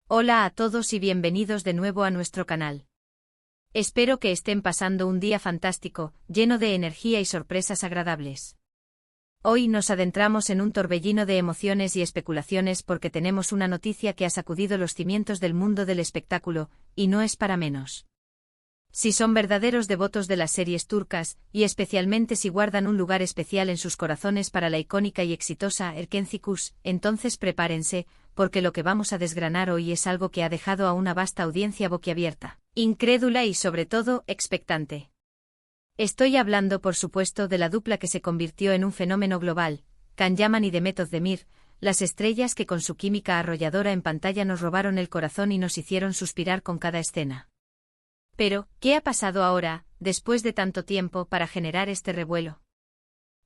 Hola a todos y bienvenidos de nuevo a nuestro canal. Espero que estén pasando un día fantástico, lleno de energía y sorpresas agradables. Hoy nos adentramos en un torbellino de emociones y especulaciones porque tenemos una noticia que ha sacudido los cimientos del mundo del espectáculo, y no es para menos. Si son verdaderos devotos de las series turcas, y especialmente si guardan un lugar especial en sus corazones para la icónica y exitosa Erkenci, entonces prepárense, porque lo que vamos a desgranar hoy es algo que ha dejado a una vasta audiencia boquiabierta, incrédula y sobre todo, expectante. Estoy hablando por supuesto de la dupla que se convirtió en un fenómeno global, Can Yaman y Demet Özdemir, las estrellas que con su química arrolladora en pantalla nos robaron el corazón y nos hicieron suspirar con cada escena. Pero, ¿qué ha pasado ahora, después de tanto tiempo, para generar este revuelo?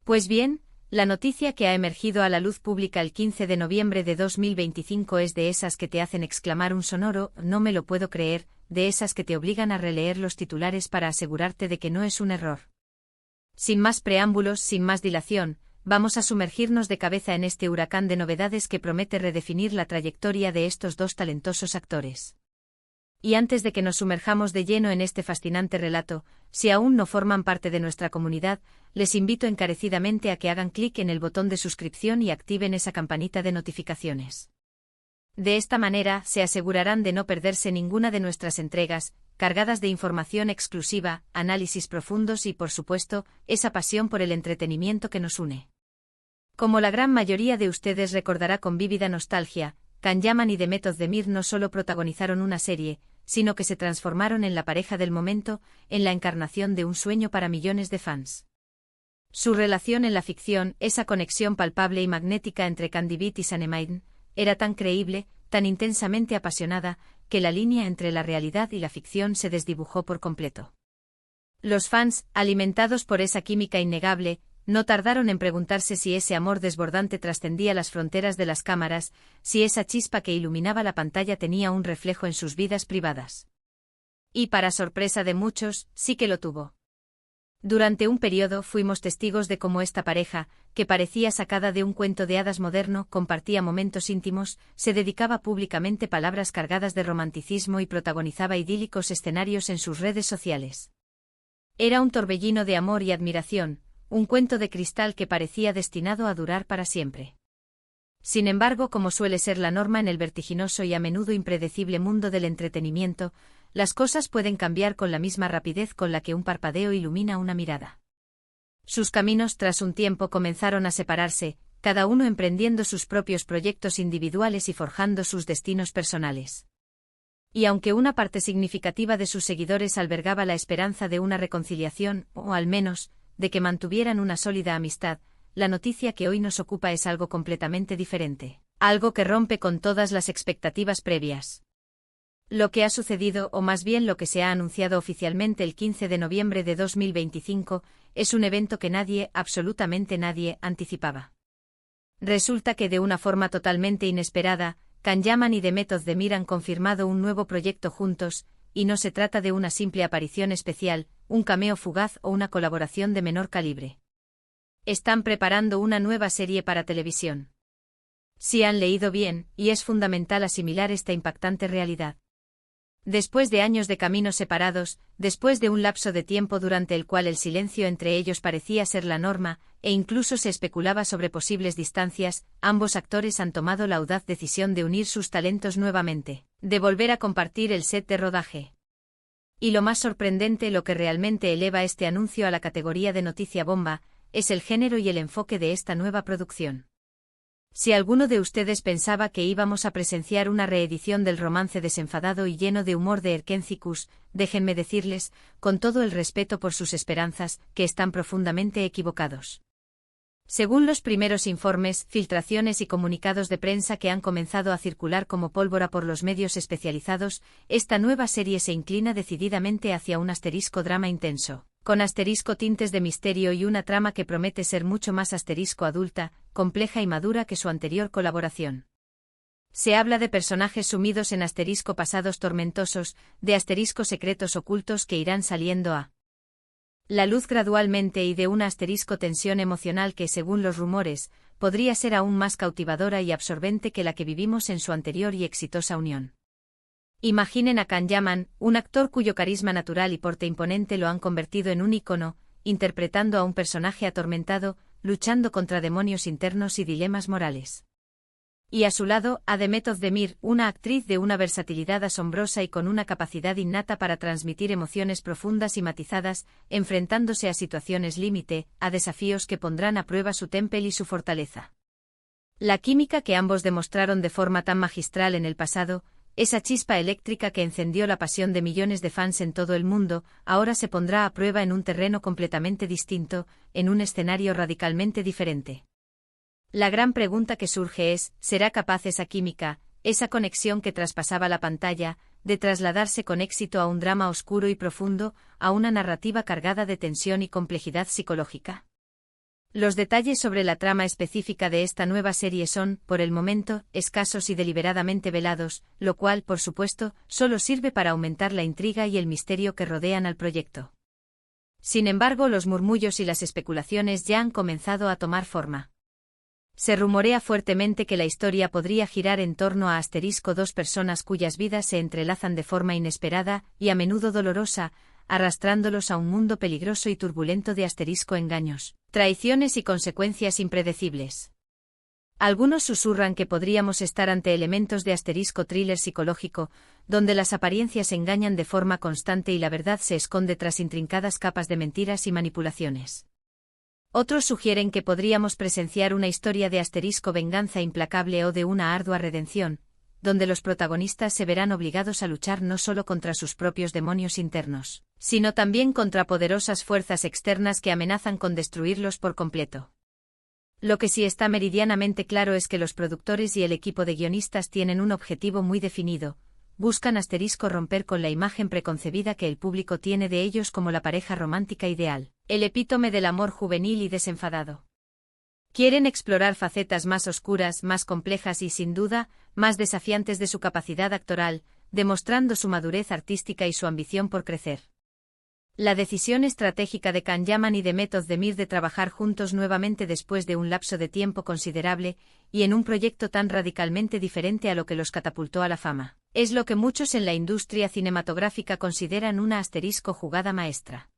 Pues bien, la noticia que ha emergido a la luz pública el 15 de noviembre de 2025 es de esas que te hacen exclamar un sonoro «no me lo puedo creer», de esas que te obligan a releer los titulares para asegurarte de que no es un error. Sin más preámbulos, sin más dilación, vamos a sumergirnos de cabeza en este huracán de novedades que promete redefinir la trayectoria de estos dos talentosos actores. Y antes de que nos sumerjamos de lleno en este fascinante relato, si aún no forman parte de nuestra comunidad, les invito encarecidamente a que hagan clic en el botón de suscripción y activen esa campanita de notificaciones. De esta manera se asegurarán de no perderse ninguna de nuestras entregas, cargadas de información exclusiva, análisis profundos y, por supuesto, esa pasión por el entretenimiento que nos une. Como la gran mayoría de ustedes recordará con vívida nostalgia, Can Yaman y Demet Özdemir no solo protagonizaron una serie, sino que se transformaron en la pareja del momento, en la encarnación de un sueño para millones de fans. Su relación en la ficción, esa conexión palpable y magnética entre Candivit y Sanemane, era tan creíble, tan intensamente apasionada, que la línea entre la realidad y la ficción se desdibujó por completo. Los fans, alimentados por esa química innegable, no tardaron en preguntarse si ese amor desbordante trascendía las fronteras de las cámaras, si esa chispa que iluminaba la pantalla tenía un reflejo en sus vidas privadas. Y para sorpresa de muchos, sí que lo tuvo. Durante un periodo fuimos testigos de cómo esta pareja, que parecía sacada de un cuento de hadas moderno, compartía momentos íntimos, se dedicaba públicamente palabras cargadas de romanticismo y protagonizaba idílicos escenarios en sus redes sociales. Era un torbellino de amor y admiración, un cuento de cristal que parecía destinado a durar para siempre. Sin embargo, como suele ser la norma en el vertiginoso y a menudo impredecible mundo del entretenimiento, las cosas pueden cambiar con la misma rapidez con la que un parpadeo ilumina una mirada. Sus caminos tras un tiempo comenzaron a separarse, cada uno emprendiendo sus propios proyectos individuales y forjando sus destinos personales. Y aunque una parte significativa de sus seguidores albergaba la esperanza de una reconciliación, o al menos, de que mantuvieran una sólida amistad, la noticia que hoy nos ocupa es algo completamente diferente, algo que rompe con todas las expectativas previas. Lo que ha sucedido, o más bien lo que se ha anunciado oficialmente el 15 de noviembre de 2025, es un evento que nadie, absolutamente nadie, anticipaba. Resulta que de una forma totalmente inesperada, Can Yaman y Demet Özdemir han confirmado un nuevo proyecto juntos, y no se trata de una simple aparición especial, un cameo fugaz o una colaboración de menor calibre. Están preparando una nueva serie para televisión. Sí han leído bien, y es fundamental asimilar esta impactante realidad. Después de años de caminos separados, después de un lapso de tiempo durante el cual el silencio entre ellos parecía ser la norma, e incluso se especulaba sobre posibles distancias, ambos actores han tomado la audaz decisión de unir sus talentos nuevamente, de volver a compartir el set de rodaje. Y lo más sorprendente, lo que realmente eleva este anuncio a la categoría de noticia bomba, es el género y el enfoque de esta nueva producción. Si alguno de ustedes pensaba que íbamos a presenciar una reedición del romance desenfadado y lleno de humor de Erkenci, déjenme decirles, con todo el respeto por sus esperanzas, que están profundamente equivocados. Según los primeros informes, filtraciones y comunicados de prensa que han comenzado a circular como pólvora por los medios especializados, esta nueva serie se inclina decididamente hacia un asterisco drama intenso, con asterisco tintes de misterio y una trama que promete ser mucho más asterisco adulta, compleja y madura que su anterior colaboración. Se habla de personajes sumidos en asterisco pasados tormentosos, de asterisco secretos ocultos que irán saliendo a la luz gradualmente y de una asterisco tensión emocional que, según los rumores, podría ser aún más cautivadora y absorbente que la que vivimos en su anterior y exitosa unión. Imaginen a Can Yaman, un actor cuyo carisma natural y porte imponente lo han convertido en un ícono, interpretando a un personaje atormentado, luchando contra demonios internos y dilemas morales. Y a su lado, a Demet Özdemir, una actriz de una versatilidad asombrosa y con una capacidad innata para transmitir emociones profundas y matizadas, enfrentándose a situaciones límite, a desafíos que pondrán a prueba su temple y su fortaleza. La química que ambos demostraron de forma tan magistral en el pasado, esa chispa eléctrica que encendió la pasión de millones de fans en todo el mundo, ahora se pondrá a prueba en un terreno completamente distinto, en un escenario radicalmente diferente. La gran pregunta que surge es, ¿será capaz esa química, esa conexión que traspasaba la pantalla, de trasladarse con éxito a un drama oscuro y profundo, a una narrativa cargada de tensión y complejidad psicológica? Los detalles sobre la trama específica de esta nueva serie son, por el momento, escasos y deliberadamente velados, lo cual, por supuesto, solo sirve para aumentar la intriga y el misterio que rodean al proyecto. Sin embargo, los murmullos y las especulaciones ya han comenzado a tomar forma. Se rumorea fuertemente que la historia podría girar en torno a dos personas cuyas vidas se entrelazan de forma inesperada y a menudo dolorosa, arrastrándolos a un mundo peligroso y turbulento de engaños, traiciones y consecuencias impredecibles. Algunos susurran que podríamos estar ante elementos de thriller psicológico, donde las apariencias engañan de forma constante y la verdad se esconde tras intrincadas capas de mentiras y manipulaciones. Otros sugieren que podríamos presenciar una historia de venganza implacable o de una ardua redención, donde los protagonistas se verán obligados a luchar no solo contra sus propios demonios internos, sino también contra poderosas fuerzas externas que amenazan con destruirlos por completo. Lo que sí está meridianamente claro es que los productores y el equipo de guionistas tienen un objetivo muy definido: buscan romper con la imagen preconcebida que el público tiene de ellos como la pareja romántica ideal, el epítome del amor juvenil y desenfadado. Quieren explorar facetas más oscuras, más complejas y, sin duda, más desafiantes de su capacidad actoral, demostrando su madurez artística y su ambición por crecer. La decisión estratégica de Can Yaman y Demet Özdemir de trabajar juntos nuevamente después de un lapso de tiempo considerable, y en un proyecto tan radicalmente diferente a lo que los catapultó a la fama, es lo que muchos en la industria cinematográfica consideran una jugada maestra.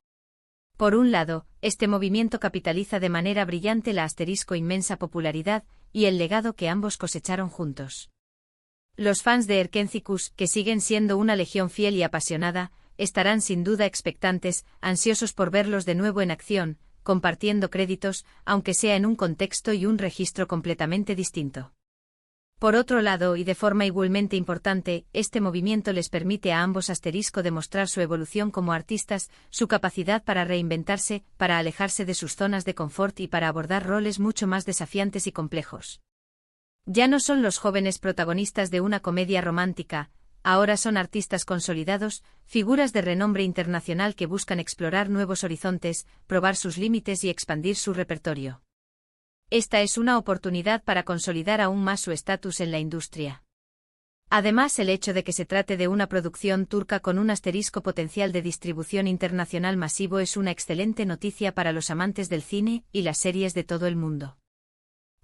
Por un lado, este movimiento capitaliza de manera brillante la inmensa popularidad y el legado que ambos cosecharon juntos. Los fans de Erkenzicus, que siguen siendo una legión fiel y apasionada, estarán sin duda expectantes, ansiosos por verlos de nuevo en acción, compartiendo créditos, aunque sea en un contexto y un registro completamente distinto. Por otro lado, y de forma igualmente importante, este movimiento les permite a ambos demostrar su evolución como artistas, su capacidad para reinventarse, para alejarse de sus zonas de confort y para abordar roles mucho más desafiantes y complejos. Ya no son los jóvenes protagonistas de una comedia romántica, ahora son artistas consolidados, figuras de renombre internacional que buscan explorar nuevos horizontes, probar sus límites y expandir su repertorio. Esta es una oportunidad para consolidar aún más su estatus en la industria. Además, el hecho de que se trate de una producción turca con un potencial de distribución internacional masivo es una excelente noticia para los amantes del cine y las series de todo el mundo.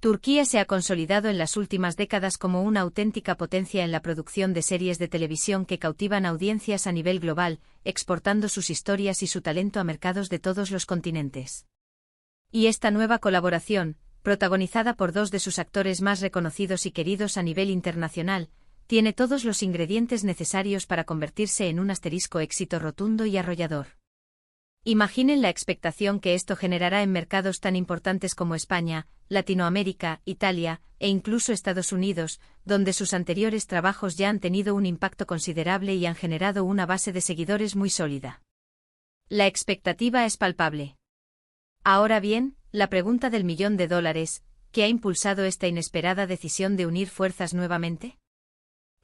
Turquía se ha consolidado en las últimas décadas como una auténtica potencia en la producción de series de televisión que cautivan audiencias a nivel global, exportando sus historias y su talento a mercados de todos los continentes. Y esta nueva colaboración, protagonizada por dos de sus actores más reconocidos y queridos a nivel internacional, tiene todos los ingredientes necesarios para convertirse en un éxito rotundo y arrollador. Imaginen la expectación que esto generará en mercados tan importantes como España, Latinoamérica, Italia, e incluso Estados Unidos, donde sus anteriores trabajos ya han tenido un impacto considerable y han generado una base de seguidores muy sólida. La expectativa es palpable. Ahora bien, la pregunta del $1.000.000, ¿qué ha impulsado esta inesperada decisión de unir fuerzas nuevamente?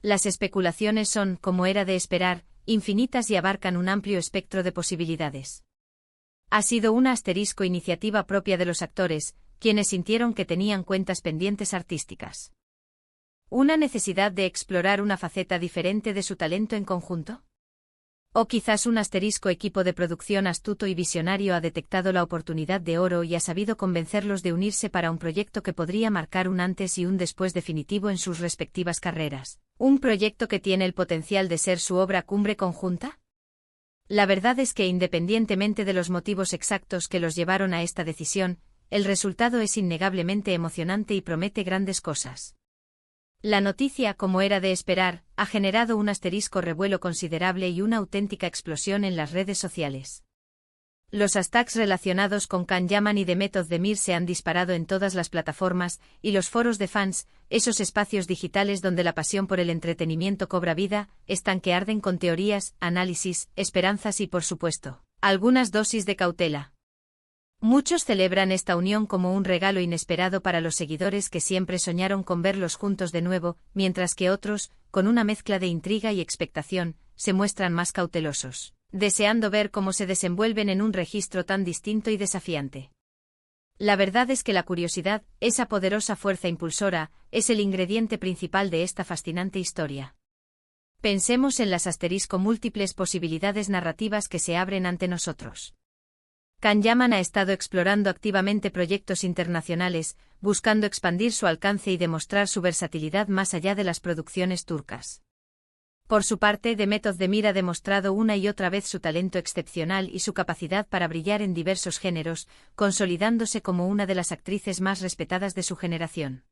Las especulaciones son, como era de esperar, infinitas y abarcan un amplio espectro de posibilidades. Ha sido una iniciativa propia de los actores, quienes sintieron que tenían cuentas pendientes artísticas. ¿Una necesidad de explorar una faceta diferente de su talento en conjunto? O quizás un equipo de producción astuto y visionario ha detectado la oportunidad de oro y ha sabido convencerlos de unirse para un proyecto que podría marcar un antes y un después definitivo en sus respectivas carreras. ¿Un proyecto que tiene el potencial de ser su obra cumbre conjunta? La verdad es que independientemente de los motivos exactos que los llevaron a esta decisión, el resultado es innegablemente emocionante y promete grandes cosas. La noticia, como era de esperar, ha generado un asterisco revuelo considerable y una auténtica explosión en las redes sociales. Los hashtags relacionados con Can Yaman y The Method of Mir se han disparado en todas las plataformas, y los foros de fans, esos espacios digitales donde la pasión por el entretenimiento cobra vida, están que arden con teorías, análisis, esperanzas y, por supuesto, algunas dosis de cautela. Muchos celebran esta unión como un regalo inesperado para los seguidores que siempre soñaron con verlos juntos de nuevo, mientras que otros, con una mezcla de intriga y expectación, se muestran más cautelosos, deseando ver cómo se desenvuelven en un registro tan distinto y desafiante. La verdad es que la curiosidad, esa poderosa fuerza impulsora, es el ingrediente principal de esta fascinante historia. Pensemos en las múltiples posibilidades narrativas que se abren ante nosotros. Can Yaman ha estado explorando activamente proyectos internacionales, buscando expandir su alcance y demostrar su versatilidad más allá de las producciones turcas. Por su parte, The Method of Mir ha demostrado una y otra vez su talento excepcional y su capacidad para brillar en diversos géneros, consolidándose como una de las actrices más respetadas de su generación.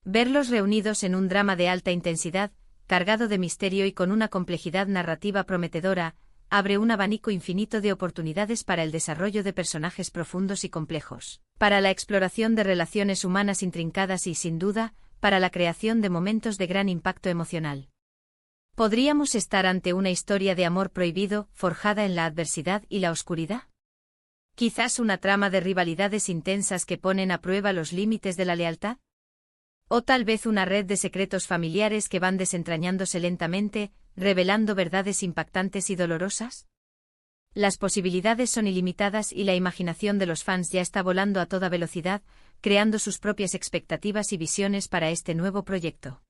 Verlos reunidos en un drama de alta intensidad, cargado de misterio y con una complejidad narrativa prometedora, abre un abanico infinito de oportunidades para el desarrollo de personajes profundos y complejos, para la exploración de relaciones humanas intrincadas y, sin duda, para la creación de momentos de gran impacto emocional. ¿Podríamos estar ante una historia de amor prohibido, forjada en la adversidad y la oscuridad? ¿Quizás una trama de rivalidades intensas que ponen a prueba los límites de la lealtad? ¿O tal vez una red de secretos familiares que van desentrañándose lentamente, revelando verdades impactantes y dolorosas? Las posibilidades son ilimitadas y la imaginación de los fans ya está volando a toda velocidad, creando sus propias expectativas y visiones para este nuevo proyecto.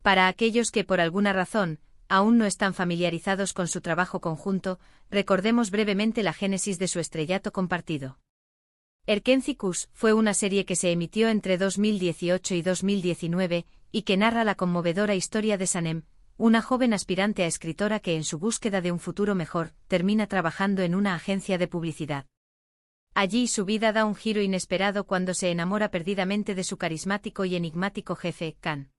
Para aquellos que por alguna razón aún no están familiarizados con su trabajo conjunto, recordemos brevemente la génesis de su estrellato compartido. Erkenci Kuş fue una serie que se emitió entre 2018 y 2019 y que narra la conmovedora historia de Sanem, una joven aspirante a escritora que en su búsqueda de un futuro mejor, termina trabajando en una agencia de publicidad. Allí su vida da un giro inesperado cuando se enamora perdidamente de su carismático y enigmático jefe, Can.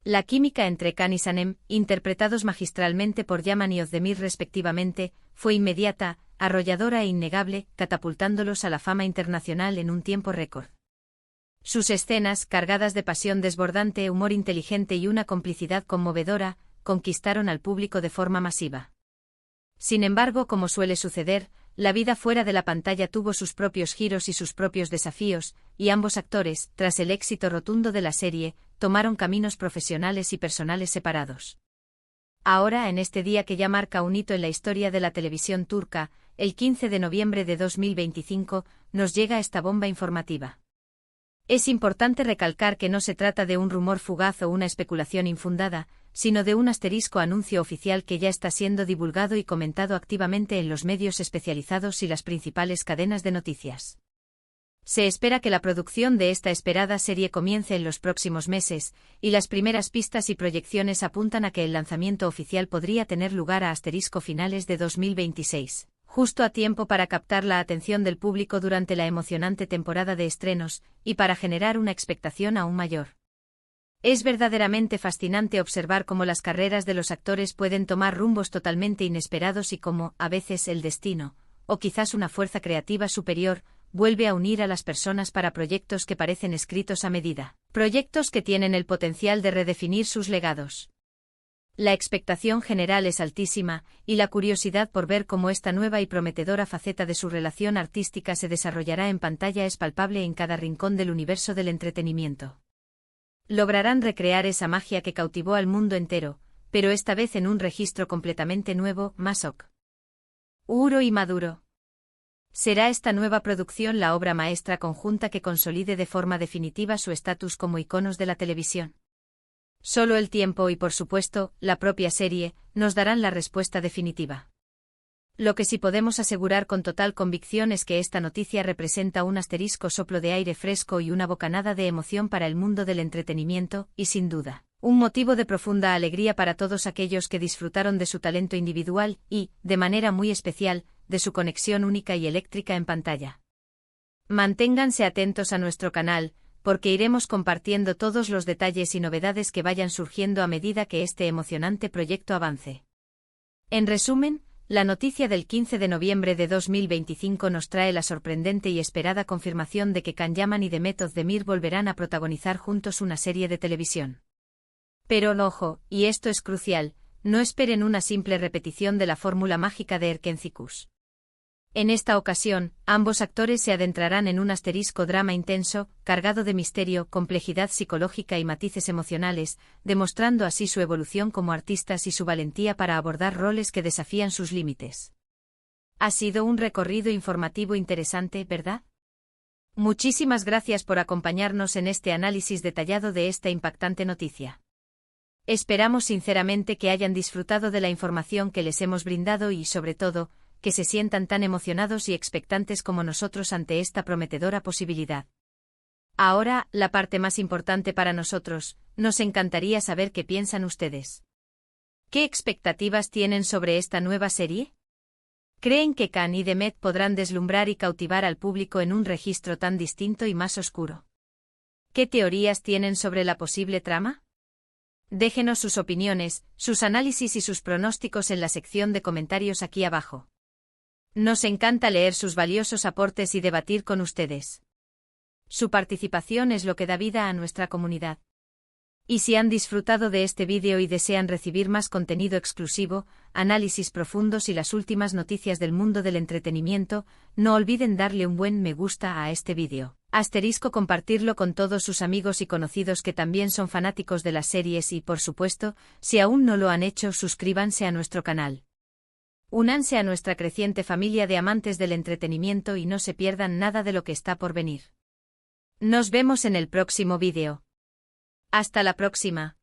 La química entre Can y Sanem, interpretados magistralmente por Yaman y Özdemir respectivamente, fue inmediata, arrolladora e innegable, catapultándolos a la fama internacional en un tiempo récord. Sus escenas, cargadas de pasión desbordante, humor inteligente y una complicidad conmovedora, conquistaron al público de forma masiva. Sin embargo, como suele suceder, la vida fuera de la pantalla tuvo sus propios giros y sus propios desafíos, y ambos actores, tras el éxito rotundo de la serie, tomaron caminos profesionales y personales separados. Ahora, en este día que ya marca un hito en la historia de la televisión turca, el 15 de noviembre de 2025, nos llega esta bomba informativa. Es importante recalcar que no se trata de un rumor fugaz o una especulación infundada, sino de un anuncio oficial que ya está siendo divulgado y comentado activamente en los medios especializados y las principales cadenas de noticias. Se espera que la producción de esta esperada serie comience en los próximos meses, y las primeras pistas y proyecciones apuntan a que el lanzamiento oficial podría tener lugar a finales de 2026, justo a tiempo para captar la atención del público durante la emocionante temporada de estrenos, y para generar una expectación aún mayor. Es verdaderamente fascinante observar cómo las carreras de los actores pueden tomar rumbos totalmente inesperados y cómo, a veces, el destino, o quizás una fuerza creativa superior, vuelve a unir a las personas para proyectos que parecen escritos a medida, proyectos que tienen el potencial de redefinir sus legados. La expectación general es altísima, y la curiosidad por ver cómo esta nueva y prometedora faceta de su relación artística se desarrollará en pantalla es palpable en cada rincón del universo del entretenimiento. Lograrán recrear esa magia que cautivó al mundo entero, pero esta vez en un registro completamente nuevo, más oscuro y maduro. ¿Será esta nueva producción la obra maestra conjunta que consolide de forma definitiva su estatus como iconos de la televisión? Solo el tiempo y, por supuesto, la propia serie, nos darán la respuesta definitiva. Lo que sí podemos asegurar con total convicción es que esta noticia representa un soplo de aire fresco y una bocanada de emoción para el mundo del entretenimiento, y sin duda, Un motivo de profunda alegría para todos aquellos que disfrutaron de su talento individual y, de manera muy especial, de su conexión única y eléctrica en pantalla. Manténganse atentos a nuestro canal, porque iremos compartiendo todos los detalles y novedades que vayan surgiendo a medida que este emocionante proyecto avance. En resumen, la noticia del 15 de noviembre de 2025 nos trae la sorprendente y esperada confirmación de que Can Yaman y Demet Özdemir volverán a protagonizar juntos una serie de televisión. Pero ojo, y esto es crucial, no esperen una simple repetición de la fórmula mágica de Erkencikus. En esta ocasión, ambos actores se adentrarán en un asterisco drama intenso, cargado de misterio, complejidad psicológica y matices emocionales, demostrando así su evolución como artistas y su valentía para abordar roles que desafían sus límites. Ha sido un recorrido informativo interesante, ¿verdad? Muchísimas gracias por acompañarnos en este análisis detallado de esta impactante noticia. Esperamos sinceramente que hayan disfrutado de la información que les hemos brindado y, sobre todo, que se sientan tan emocionados y expectantes como nosotros ante esta prometedora posibilidad. Ahora, la parte más importante para nosotros, nos encantaría saber qué piensan ustedes. ¿Qué expectativas tienen sobre esta nueva serie? ¿Creen que Can y Demet podrán deslumbrar y cautivar al público en un registro tan distinto y más oscuro? ¿Qué teorías tienen sobre la posible trama? Déjenos sus opiniones, sus análisis y sus pronósticos en la sección de comentarios aquí abajo. Nos encanta leer sus valiosos aportes y debatir con ustedes. Su participación es lo que da vida a nuestra comunidad. Y si han disfrutado de este vídeo y desean recibir más contenido exclusivo, análisis profundos y las últimas noticias del mundo del entretenimiento, no olviden darle un buen me gusta a este vídeo. Compartirlo con todos sus amigos y conocidos que también son fanáticos de las series y, por supuesto, si aún no lo han hecho, suscríbanse a nuestro canal. Únanse a nuestra creciente familia de amantes del entretenimiento y no se pierdan nada de lo que está por venir. Nos vemos en el próximo vídeo. Hasta la próxima.